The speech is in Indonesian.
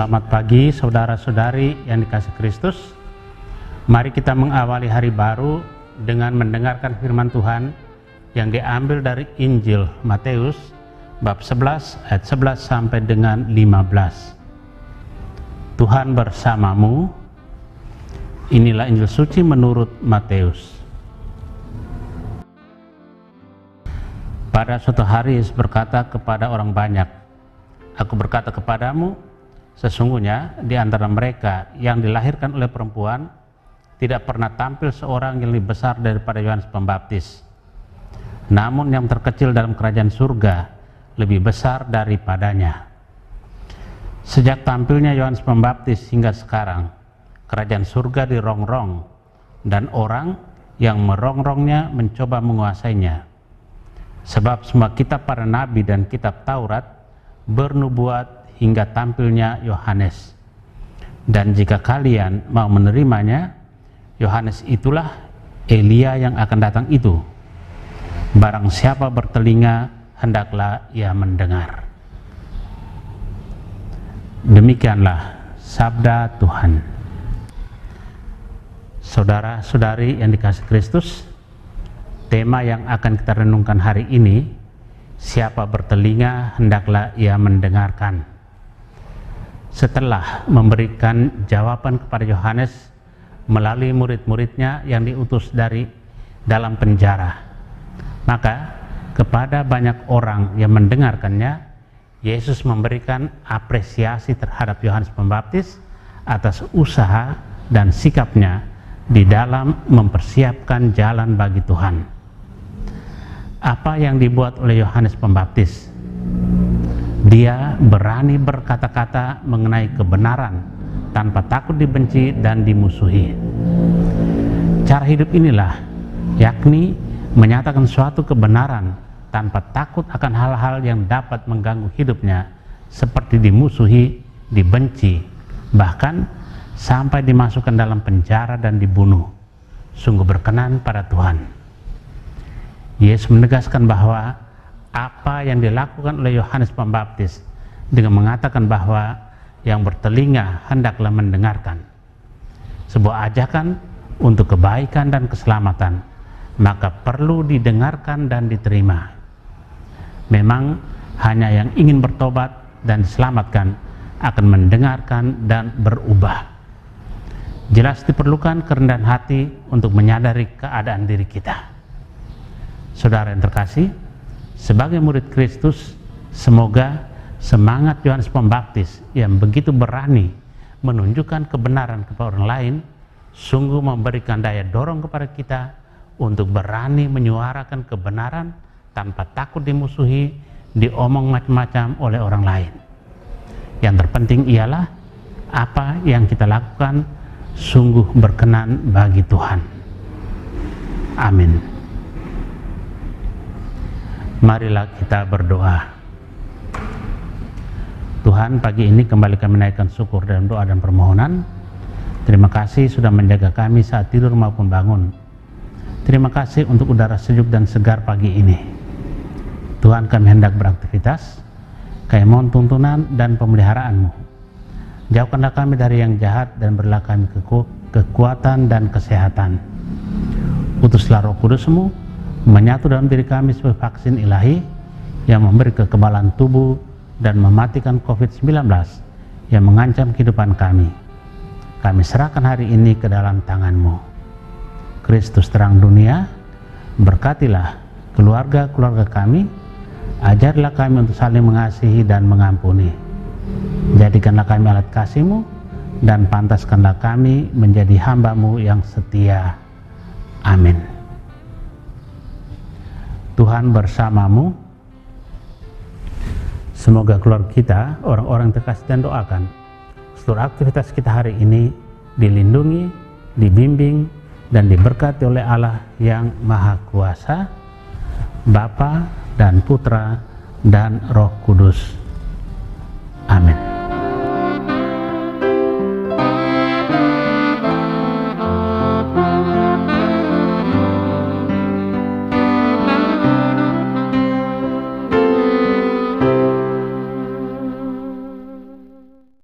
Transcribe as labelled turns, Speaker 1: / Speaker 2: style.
Speaker 1: Selamat pagi saudara-saudari yang dikasihi Kristus. Mari kita mengawali hari baru dengan mendengarkan firman Tuhan yang diambil dari Injil Matius bab 11 ayat 11 sampai dengan 15. Tuhan bersamamu. Inilah Injil suci menurut Matius. Pada suatu hari Yesus berkata kepada orang banyak, "Aku berkata kepadamu, sesungguhnya di antara mereka yang dilahirkan oleh perempuan tidak pernah tampil seorang yang lebih besar daripada Yohanes Pembaptis. Namun yang terkecil dalam kerajaan surga lebih besar daripadanya." Sejak tampilnya Yohanes Pembaptis hingga sekarang, kerajaan surga dirongrong dan orang yang merongrongnya mencoba menguasainya. Sebab semua kitab para nabi dan kitab Taurat bernubuat hingga tampilnya Yohanes. Dan jika kalian mau menerimanya, Yohanes itulah Elia yang akan datang itu. Barang siapa bertelinga, hendaklah ia mendengar. Demikianlah sabda Tuhan. Saudara-saudari yang dikasihi Kristus, tema yang akan kita renungkan hari ini, siapa bertelinga hendaklah ia mendengarkan. Setelah memberikan jawaban kepada Yohanes melalui murid-muridnya yang diutus dari dalam penjara, maka kepada banyak orang yang mendengarkannya, Yesus memberikan apresiasi terhadap Yohanes Pembaptis atas usaha dan sikapnya di dalam mempersiapkan jalan bagi Tuhan. Apa yang dibuat oleh Yohanes Pembaptis? Dia berani berkata-kata mengenai kebenaran tanpa takut dibenci dan dimusuhi. Cara hidup inilah, yakni menyatakan suatu kebenaran tanpa takut akan hal-hal yang dapat mengganggu hidupnya, seperti dimusuhi, dibenci, bahkan sampai dimasukkan dalam penjara dan dibunuh. Sungguh berkenan pada Tuhan. Yesus menegaskan bahwa apa yang dilakukan oleh Yohanes Pembaptis dengan mengatakan bahwa yang bertelinga hendaklah mendengarkan, sebuah ajakan untuk kebaikan dan keselamatan, maka perlu didengarkan dan diterima. Memang hanya yang ingin bertobat dan diselamatkan akan mendengarkan dan berubah. Jelas diperlukan kerendahan hati untuk menyadari keadaan diri kita. Saudara yang terkasih, sebagai murid Kristus, semoga semangat Yohanes Pembaptis yang begitu berani menunjukkan kebenaran kepada orang lain sungguh memberikan daya dorong kepada kita untuk berani menyuarakan kebenaran tanpa takut dimusuhi, diomong macam-macam oleh orang lain. Yang terpenting ialah apa yang kita lakukan sungguh berkenan bagi Tuhan. Amin. Marilah kita berdoa. Tuhan, pagi ini kembali kami naikkan syukur dalam doa dan permohonan. Terima kasih sudah menjaga kami saat tidur maupun bangun. Terima kasih untuk udara sejuk dan segar pagi ini. Tuhan, kami hendak beraktivitas, kami mohon tuntunan dan pemeliharaan-Mu. Jauhkanlah kami dari yang jahat dan berilah kami kekuatan dan kesehatan. Utuslah Roh Kudus-Mu menyatu dalam diri kami sebagai vaksin ilahi yang memberi kekebalan tubuh dan mematikan COVID-19 yang mengancam kehidupan kami. Kami serahkan hari ini ke dalam tangan-Mu. Kristus terang dunia, berkatilah keluarga-keluarga kami, ajarlah kami untuk saling mengasihi dan mengampuni. Jadikanlah kami alat kasih-Mu dan pantaskanlah kami menjadi hamba-Mu yang setia. Amin. Tuhan bersamamu. Semoga keluarga kita, orang-orang terkasih dan doakan, seluruh aktivitas kita hari ini dilindungi, dibimbing, dan diberkati oleh Allah yang Maha Kuasa, Bapa dan Putra dan Roh Kudus. Amin.